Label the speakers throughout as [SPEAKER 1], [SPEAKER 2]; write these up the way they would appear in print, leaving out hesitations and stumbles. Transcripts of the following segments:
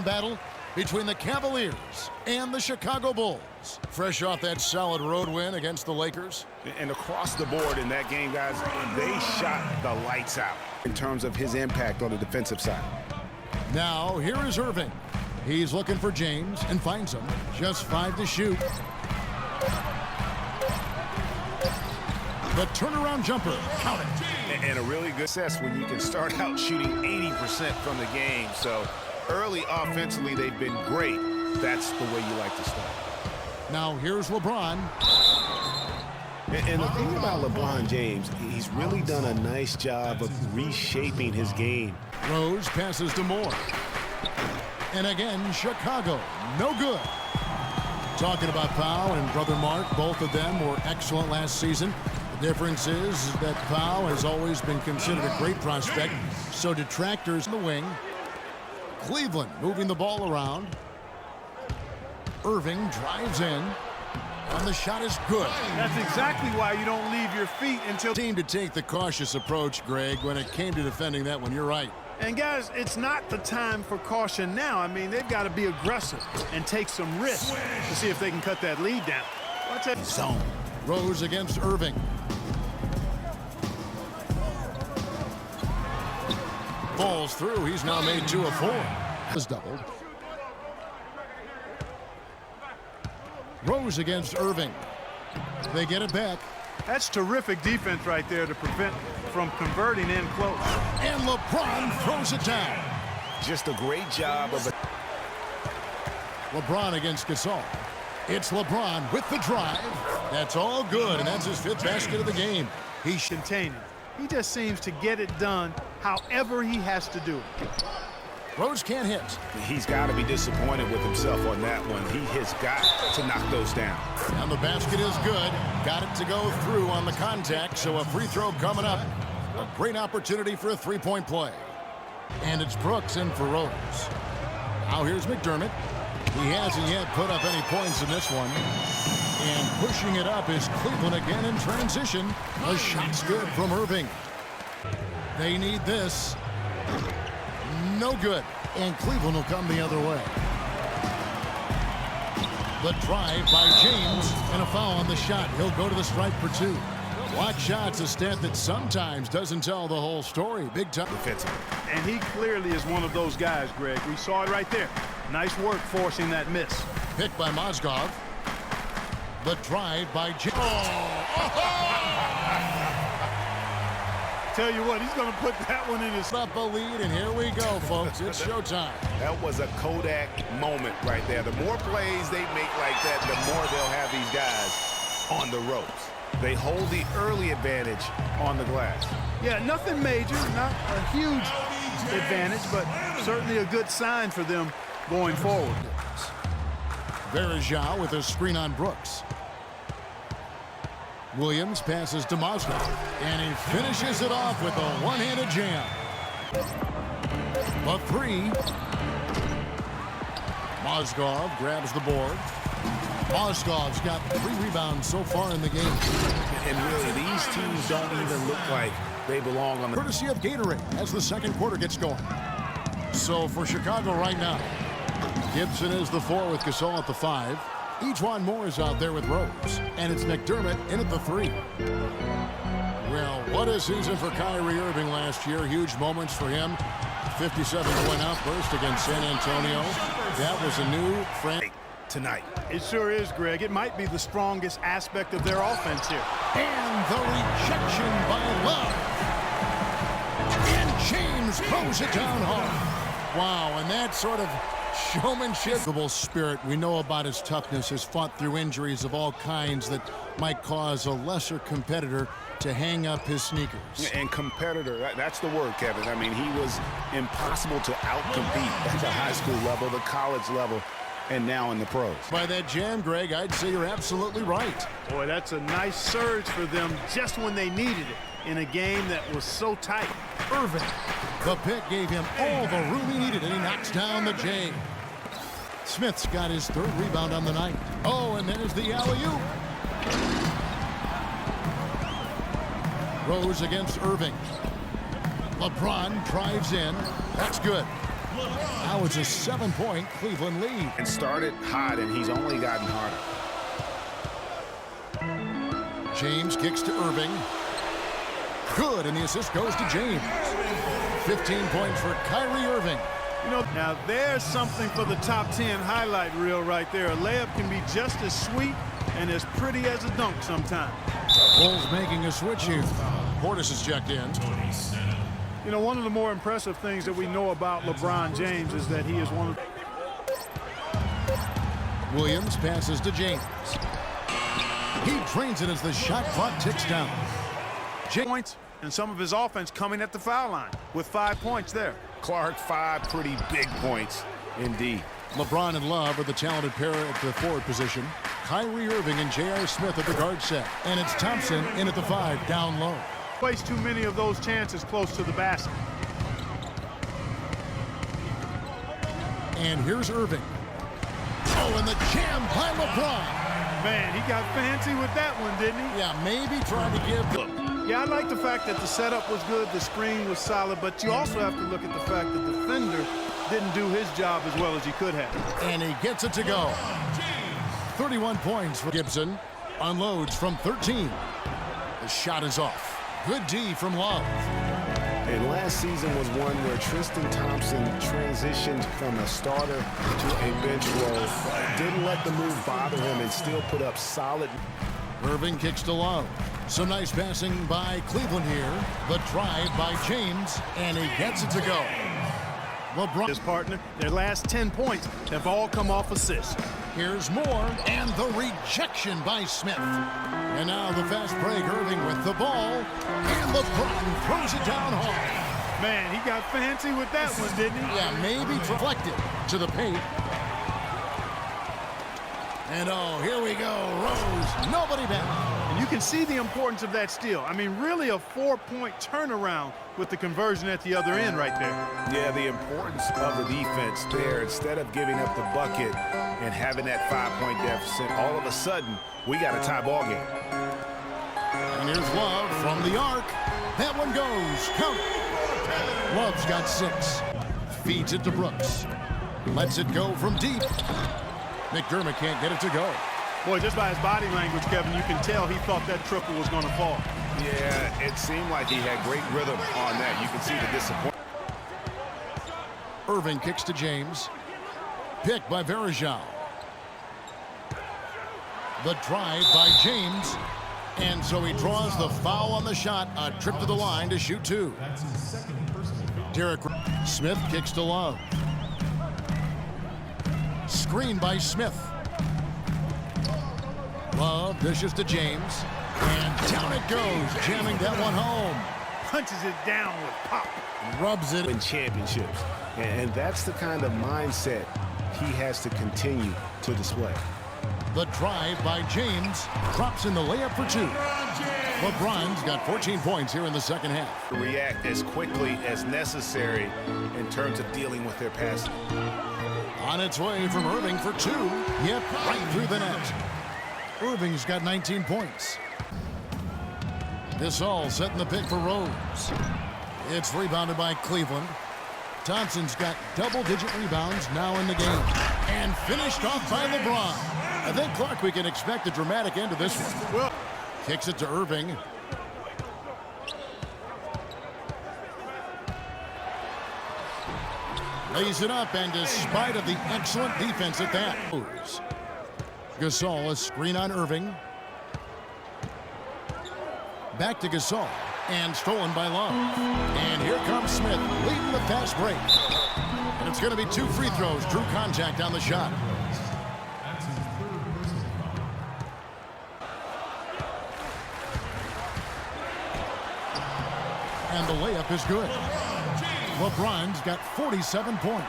[SPEAKER 1] Battle between the Cavaliers and the Chicago Bulls. Fresh off that solid road win against the Lakers.
[SPEAKER 2] And across the board in that game, guys, they shot the lights out in terms of his impact on the defensive side.
[SPEAKER 1] Now, here is Irving. He's looking for James and finds him. Just 5 to shoot. The turnaround jumper. Count it.
[SPEAKER 2] And a really good success when you can start out shooting 80% from the game. So early offensively, they've been great. That's the way you like to start.
[SPEAKER 1] Now here's LeBron.
[SPEAKER 2] And the thing about LeBron James, he's really done a nice job of reshaping his game.
[SPEAKER 1] Rose passes to Moore. And again, Chicago, no good. Talking about Powell and Brother Mark, both of them were excellent last season. The difference is that Powell has always been considered a great prospect, so detractors in the wing. Cleveland moving the ball around. Irving drives in, and the shot is good.
[SPEAKER 3] That's exactly why you don't leave your feet until...
[SPEAKER 1] Team to take the cautious approach, Greg, when it came to defending that one. You're right.
[SPEAKER 3] And, guys, it's not the time for caution now. I mean, they've got to be aggressive and take some risks to see if they can cut that lead down. Watch that zone.
[SPEAKER 1] Rose against Irving. Falls through. He's now made 2 of 4. Has doubled. Rose against Irving. They get it back.
[SPEAKER 3] That's terrific defense right there to prevent from converting in close.
[SPEAKER 1] And LeBron throws it down.
[SPEAKER 2] Just a great job of
[SPEAKER 1] LeBron against Gasol. It's LeBron with the drive. That's all good, and that's his 5th basket of the game.
[SPEAKER 3] He's containing. He just seems to get it done however he has to do it.
[SPEAKER 1] Rose can't hit.
[SPEAKER 2] He's got to be disappointed with himself on that one. He has got to knock those down.
[SPEAKER 1] And the basket is good. Got it to go through on the contact, so a free throw coming up. A great opportunity for a 3-point play. And it's Brooks in for Rose. Now here's McDermott. He hasn't yet put up any points in this one. And pushing it up is Cleveland again in transition. A shot's good from Irving. They need this. No good. And Cleveland will come the other way. The drive by James and a foul on the shot. He'll go to the stripe for 2. Block shots, a stat that sometimes doesn't tell the whole story. Big time defensively.
[SPEAKER 3] And he clearly is one of those guys, Greg. We saw it right there. Nice work forcing that miss.
[SPEAKER 1] Picked by Mozgov. The drive by James.
[SPEAKER 3] Tell you what, he's going to put that one in his...
[SPEAKER 1] Up a lead, and here we go, folks. It's showtime.
[SPEAKER 2] That was a Kodak moment right there. The more plays they make like that, the more they'll have these guys on the ropes. They hold the early advantage on the glass.
[SPEAKER 3] Yeah, nothing major, not a huge advantage, but certainly a good sign for them going forward.
[SPEAKER 1] Verajao with a screen on Brooks. Williams passes to Mozgov, and he finishes it off with a one-handed jam. A 3. Mozgov grabs the board. Mozgov's got 3 rebounds so far in the game.
[SPEAKER 2] And really, these teams don't even look like they belong on the...
[SPEAKER 1] Courtesy of Gatorade as the second quarter gets going. So for Chicago right now, Gibson is the 4 with Gasol at the 5. Ejuan Moore is out there with Rose, and it's McDermott in at the 3. Well, what a season for Kyrie Irving last year. Huge moments for him. 57-point outburst against San Antonio. That was a new frame
[SPEAKER 2] tonight.
[SPEAKER 3] It sure is, Greg. It might be the strongest aspect of their offense here.
[SPEAKER 1] And the rejection by Love. And James throws it down hard. Wow, and that sort of showmanship. Spirit. We know about his toughness, has fought through injuries of all kinds that might cause a lesser competitor to hang up his sneakers.
[SPEAKER 2] And competitor, that's the word, Kevin. I mean, he was impossible to outcompete at the high school level, the college level, and now in the pros.
[SPEAKER 1] By that jam, Greg, I'd say you're absolutely right.
[SPEAKER 3] Boy, that's a nice surge for them just when they needed it in a game that was so tight.
[SPEAKER 1] Irving. The pick gave him all the room he needed, and he knocks down the J. Smith's got his 3rd rebound on the night. Oh, and there's the alley-oop. Rose against Irving. LeBron drives in. That's good. Now it's a 7-point Cleveland lead.
[SPEAKER 2] And started hot, and he's only gotten harder.
[SPEAKER 1] James kicks to Irving. Good, and the assist goes to James. 15 points for Kyrie Irving.
[SPEAKER 3] You know, now there's something for the top 10 highlight reel right there. A layup can be just as sweet and as pretty as a dunk sometimes.
[SPEAKER 1] Bulls making a switch here. Portis is checked in.
[SPEAKER 3] You know, one of the more impressive things that we know about LeBron James is that he is one of...
[SPEAKER 1] Williams passes to James. He drains it as the shot clock ticks down.
[SPEAKER 3] Points and some of his offense coming at the foul line with 5 points there.
[SPEAKER 2] Clark, 5 pretty big points indeed.
[SPEAKER 1] LeBron and Love are the talented pair at the forward position. Kyrie Irving and J.R. Smith at the guard set. And it's Thompson in at the 5 down low.
[SPEAKER 3] Waste too many of those chances close to the basket.
[SPEAKER 1] And here's Irving. Oh, and the jam by LeBron.
[SPEAKER 3] Man, he got fancy with that one, didn't he?
[SPEAKER 1] Yeah, maybe trying to give.
[SPEAKER 3] Yeah, I like the fact that the setup was good, the screen was solid, but you also have to look at the fact that the defender didn't do his job as well as he could have.
[SPEAKER 1] And he gets it to go. 31 points for Gibson. Unloads from 13. The shot is off. Good D from Love.
[SPEAKER 2] And last season was one where Tristan Thompson transitioned from a starter to a bench role. Didn't let the move bother him and still put up solid.
[SPEAKER 1] Irving kicks to Love. Some nice passing by Cleveland here. The drive by James, and he gets it to go. LeBron.
[SPEAKER 3] His partner, their last 10 points have all come off assists.
[SPEAKER 1] Here's more, and the rejection by Smith. And now the fast break, Irving with the ball, and LeBron throws it down hard.
[SPEAKER 3] Man, he got fancy with that one, didn't he?
[SPEAKER 1] Yeah, maybe deflected to the paint. And oh, here we go, Rose, nobody back.
[SPEAKER 3] And you can see the importance of that steal. I mean, really a 4-point turnaround with the conversion at the other end right there.
[SPEAKER 2] Yeah, the importance of the defense there. Instead of giving up the bucket and having that 5-point deficit, all of a sudden, we got a tie ball game.
[SPEAKER 1] And here's Love from the arc. That one goes. Count it. Love's got 6. Feeds it to Brooks. Lets it go from deep. McDermott can't get it to go.
[SPEAKER 3] Boy, just by his body language, Kevin, you can tell he thought that triple was going to fall.
[SPEAKER 2] Yeah, it seemed like he had great rhythm on that. You can see the disappointment.
[SPEAKER 1] Irving kicks to James. Picked by Varejao. The drive by James. And so he draws the foul on the shot. A trip to the line to shoot 2. Derek Smith kicks to Love. Screen by Smith. Love dishes to James. And down it goes, jamming that one home.
[SPEAKER 3] Punches it down with pop.
[SPEAKER 1] Rubs it.
[SPEAKER 2] In championships. And that's the kind of mindset he has to continue to display.
[SPEAKER 1] The drive by James drops in the layup for 2. LeBron's got 14 points here in the second half.
[SPEAKER 2] React as quickly as necessary in terms of dealing with their passing.
[SPEAKER 1] On its way from Irving for 2. Yep, right through the net. Irving's got 19 points. This all setting the pick for Rose. It's rebounded by Cleveland. Thompson's got double-digit rebounds now in the game. And finished off by LeBron. I think, Clark, we can expect a dramatic end to this one.
[SPEAKER 3] Well,
[SPEAKER 1] kicks it to Irving. Lays it up, and despite of the excellent defense at that. Gasol, a screen on Irving. Back to Gasol, and stolen by Love. And here comes Smith, leading the fast break. And it's going to be 2 free throws, true contact on the shot. And the layup is good. LeBron's got 47 points.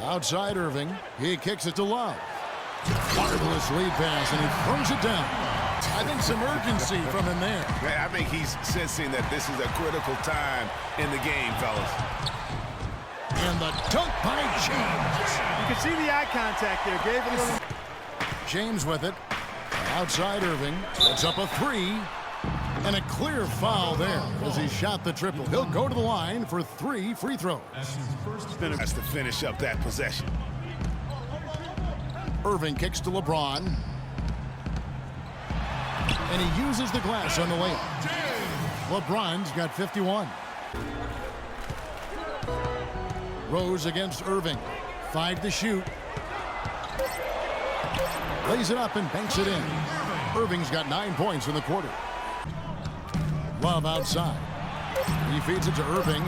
[SPEAKER 1] Outside Irving, he kicks it to Love. Marvelous lead pass, and he throws it down. I think some urgency from him there.
[SPEAKER 2] Man, I think he's sensing that this is a critical time in the game, fellas.
[SPEAKER 1] And the dunk by James.
[SPEAKER 3] you can see the eye contact there. Gave it a little.
[SPEAKER 1] James with it. Outside Irving. It's up a 3. And a clear foul there as he shot the triple. He'll go to the line for 3 free throws.
[SPEAKER 2] That's to finish up that possession.
[SPEAKER 1] Irving kicks to LeBron. And he uses the glass on the layup. LeBron's got 51. Rose against Irving. 5 to shoot. Lays it up and banks it in. Irving's got 9 points in the quarter. Love outside. He feeds it to Irving.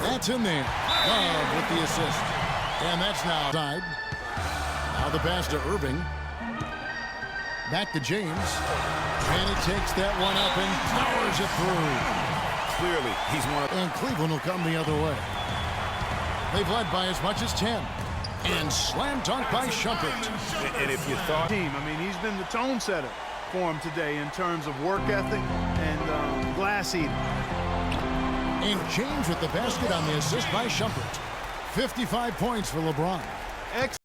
[SPEAKER 1] That's in there. Love with the assist. And that's now outside. Now the pass to Irving. Back to James. And he takes that one up and powers it through.
[SPEAKER 2] Clearly, he's one of...
[SPEAKER 1] And Cleveland will come the other way. They've led by as much as 10. And slam dunk by Shumpert.
[SPEAKER 2] And if you thought...
[SPEAKER 3] I mean, he's been the tone setter for him today in terms of work ethic and glass eating.
[SPEAKER 1] And James with the basket on the assist by Shumpert. 55 points for LeBron.